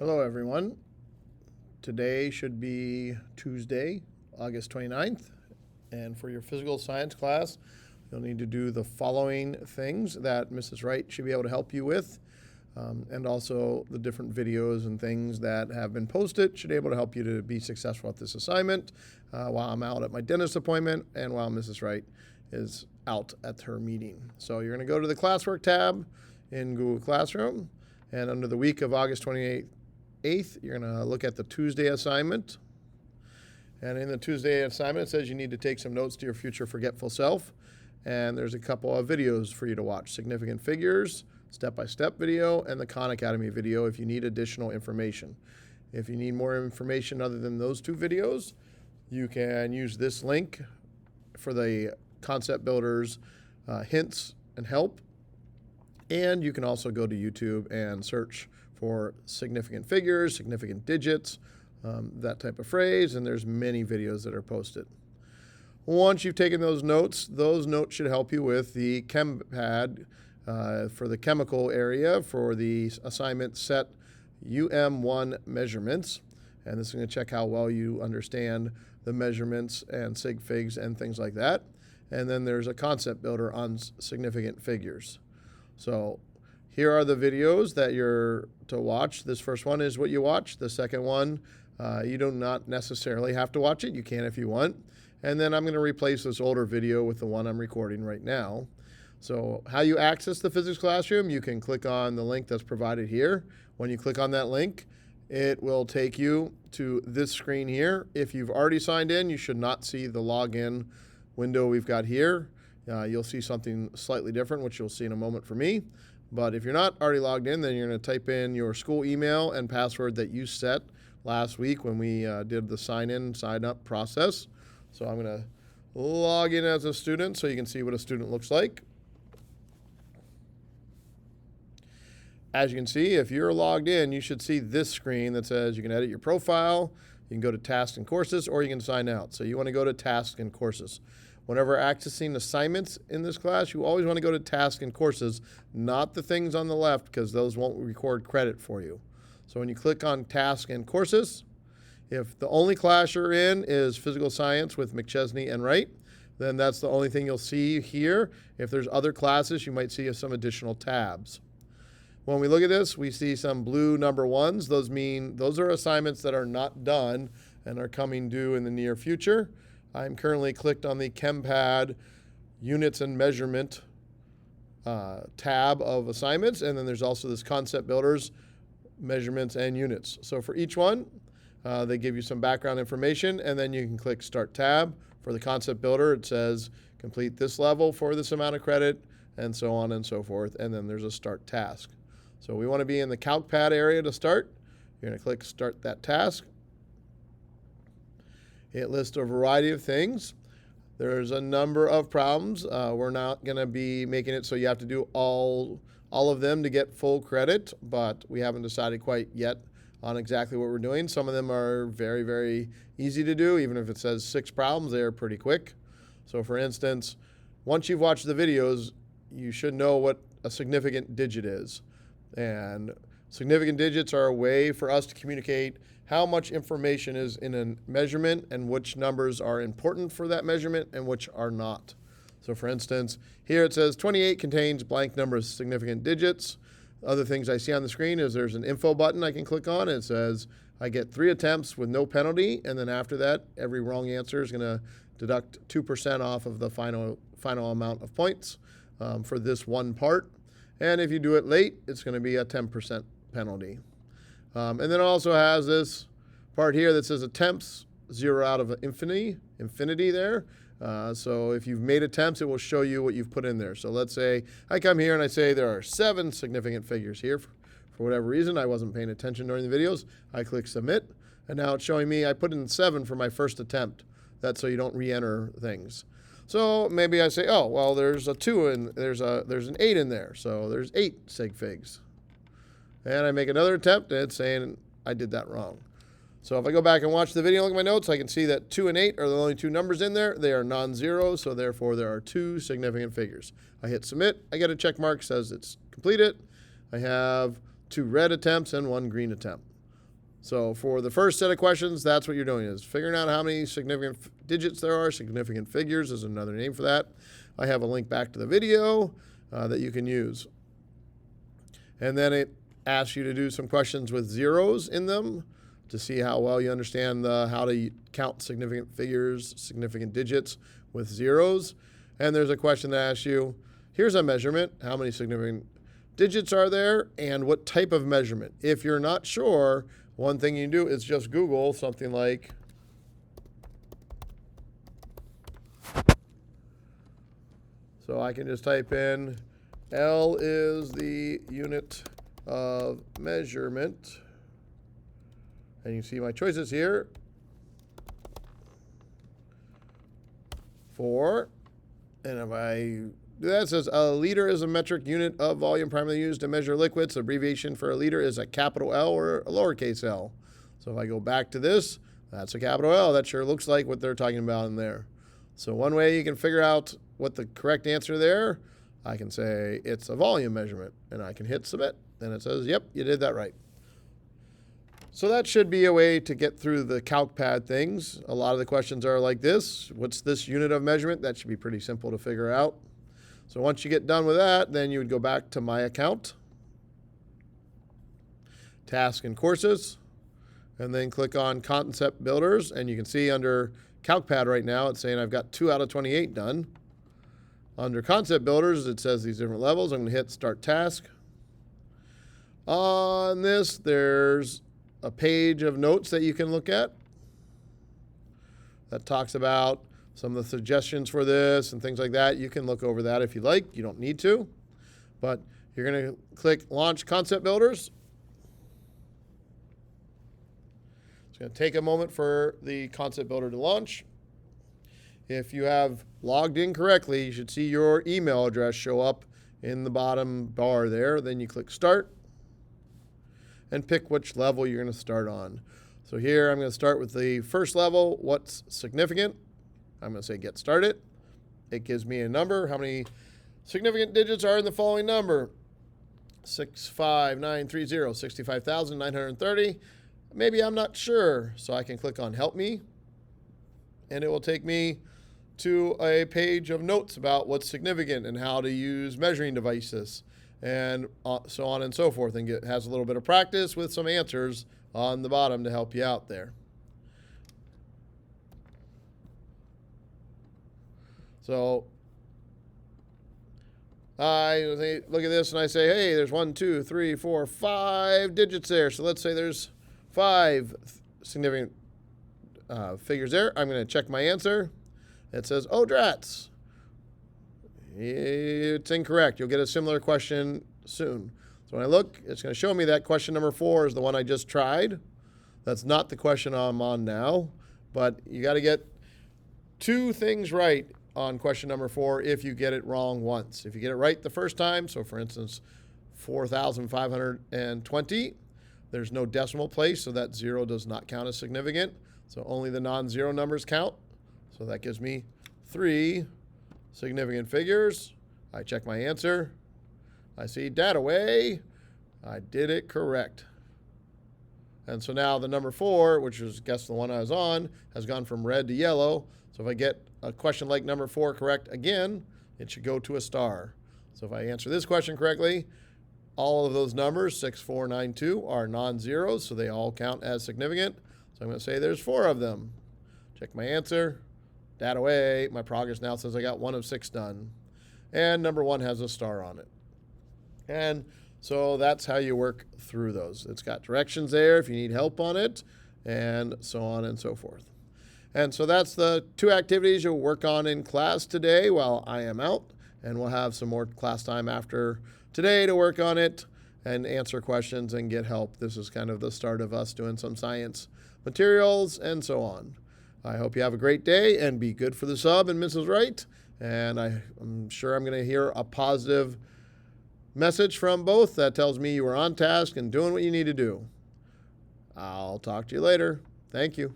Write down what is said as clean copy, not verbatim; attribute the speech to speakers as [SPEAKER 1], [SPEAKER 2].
[SPEAKER 1] Hello everyone. Today should be Tuesday, August 29th, and for your physical science class, you'll need to do the following things that Mrs. Wright should be able to help you with, and also the different videos and things that have been posted should be able to help you to be successful at this assignment while I'm out at my dentist appointment and while Mrs. Wright is out at her meeting. So you're going to go to the classwork tab in Google Classroom, and under the week of August 28th, you're going to look at the Tuesday assignment. And in the Tuesday assignment, it says you need to take some notes to your future forgetful self. And there's a couple of videos for you to watch. Significant figures, step-by-step video, and the Khan Academy video if you need additional information. If you need more information other than those two videos, you can use this link for the Concept Builders hints and help. And you can also go to YouTube and search for significant figures, significant digits, that type of phrase, and there's many videos that are posted. Once you've taken those notes should help you with the Chem Pad for the chemical area for the assignment set UM1 measurements. And this is going to check how well you understand the measurements and Sig Figs and things like that. And then there's a concept builder on significant figures. So here are the videos that you're to watch. This first one is what you watch. The second one, you do not necessarily have to watch it. You can if you want. And then I'm going to replace this older video with the one I'm recording right now. So how you access the physics classroom, you can click on the link that's provided here. When you click on that link, it will take you to this screen here. If you've already signed in, you should not see the login window we've got here. You'll see something slightly different, which you'll see in a moment for me. But if you're not already logged in, then you're going to type in your school email and password that you set last week when we did the sign-in, sign-up process. So I'm going to log in as a student so you can see what a student looks like. As you can see, if you're logged in, you should see this screen that says you can edit your profile, you can go to tasks and courses, or you can sign out. So you want to go to tasks and courses. Whenever accessing assignments in this class, you always want to go to tasks and courses, not the things on the left, because those won't record credit for you. So when you click on tasks and courses, if the only class you're in is physical science with McChesney and Wright, then that's the only thing you'll see here. If there's other classes, you might see some additional tabs. When we look at this, we see some blue number ones. Those mean those are assignments that are not done and are coming due in the near future. I'm currently clicked on the Chem Pad Units and Measurement tab of assignments, and then there's also this Concept Builders, Measurements, and Units. So for each one, they give you some background information, and then you can click Start Tab. For the Concept Builder, it says complete this level for this amount of credit, and so on and so forth, and then there's a Start Task. So we want to be in the Calc Pad area to start. You're going to click Start That Task. It lists a variety of things. There's a number of problems. We're not going to be making it so you have to do all of them to get full credit, but we haven't decided quite yet on exactly what we're doing. Some of them are very, very easy to do. Even if it says 6 problems, they are pretty quick. So for instance, once you've watched the videos, you should know what a significant digit is. And significant digits are a way for us to communicate how much information is in a measurement and which numbers are important for that measurement and which are not. So for instance, here it says 28 contains blank number of significant digits. Other things I see on the screen is there's an info button I can click on. It says I get 3 attempts with no penalty, and then after that, every wrong answer is going to deduct 2% off of the final amount of points for this one part. And if you do it late, it's going to be a 10% penalty. And then it also has this part here that says attempts, 0 out of infinity there. So if you've made attempts, it will show you what you've put in there. So let's say I come here and I say there are 7 significant figures here. For whatever reason, I wasn't paying attention during the videos. I click submit, and now it's showing me I put in 7 for my first attempt. That's so you don't re-enter things. So maybe I say, oh, well, there's a 2 and there's an 8 in there. So there's 8 Sig Figs. And I make another attempt, and it's saying I did that wrong. So if I go back and watch the video and look at my notes, I can see that 2 and 8 are the only 2 numbers in there. They are non-zero, so therefore there are 2 significant figures. I hit submit. I get a check mark, says it's completed. I have 2 red attempts and 1 green attempt. So for the first set of questions, that's what you're doing, is figuring out how many significant digits there are. Significant figures is another name for that. I have a link back to the video that you can use. And then it asks you to do some questions with zeros in them to see how well you understand how to count significant figures, significant digits with zeros. And there's a question that asks you, here's a measurement, how many significant digits are there, and what type of measurement. If you're not sure, one thing you can do is just Google something like so I can just type in L is the unit of measurement, and you see my choices here. And if I do that, it says a liter is a metric unit of volume primarily used to measure liquids. The abbreviation for a liter is a capital L or a lowercase l. So if I go back to this, that's a capital L. That sure looks like what they're talking about in there. So one way you can figure out what the correct answer there, I can say it's a volume measurement, and I can hit submit, and it says, yep, you did that right. So that should be a way to get through the Calc Pad things. A lot of the questions are like this. What's this unit of measurement? That should be pretty simple to figure out. So once you get done with that, then you would go back to My Account, Task and Courses, and then click on Concept Builders. And you can see under Calc Pad right now, it's saying I've got 2 out of 28 done. Under Concept Builders, it says these different levels. I'm going to hit Start Task. On this, there's a page of notes that you can look at that talks about some of the suggestions for this and things like that. You can look over that if you like. You don't need to. But you're going to click Launch Concept Builders. It's going to take a moment for the concept builder to launch. If you have logged in correctly, you should see your email address show up in the bottom bar there. Then you click Start and pick which level you're going to start on. So here I'm going to start with the first level, what's significant. I'm going to say Get Started. It gives me a number. How many significant digits are in the following number? 65930, 65,930. Maybe I'm not sure, so I can click on Help Me, and it will take me to a page of notes about what's significant and how to use measuring devices and so on and so forth. And it has a little bit of practice with some answers on the bottom to help you out there. So I look at this and I say, hey, there's 1, 2, 3, 4, 5 digits there. So let's say there's 5 significant figures there. I'm going to check my answer. It says, oh, drats. It's incorrect. You'll get a similar question soon. So when I look, it's going to show me that question number 4 is the one I just tried. That's not the question I'm on now. But you got to get 2 things right on question number 4 if you get it wrong once. If you get it right the first time, so for instance, 4,520, there's no decimal place, so that 0 does not count as significant. So only the non-zero numbers count. So that gives me 3 significant figures. I check my answer. I see data away. I did it correct. And so now the number 4, which is, guess the one I was on, has gone from red to yellow. So if I get a question like number 4 correct again, it should go to a star. So if I answer this question correctly, all of those numbers, 6, 4, 9, 2, are non-zeros, so they all count as significant. So I'm going to say there's 4 of them. Check my answer. Data away. My progress now says I got 1 of 6 done. And number 1 has a star on it. And so that's how you work through those. It's got directions there if you need help on it, and so on and so forth. And so that's the 2 activities you'll work on in class today while I am out. And we'll have some more class time after today to work on it and answer questions and get help. This is kind of the start of us doing some science materials and so on. I hope you have a great day and be good for the sub and Mrs. Wright. And I'm sure I'm going to hear a positive message from both that tells me you were on task and doing what you need to do. I'll talk to you later. Thank you.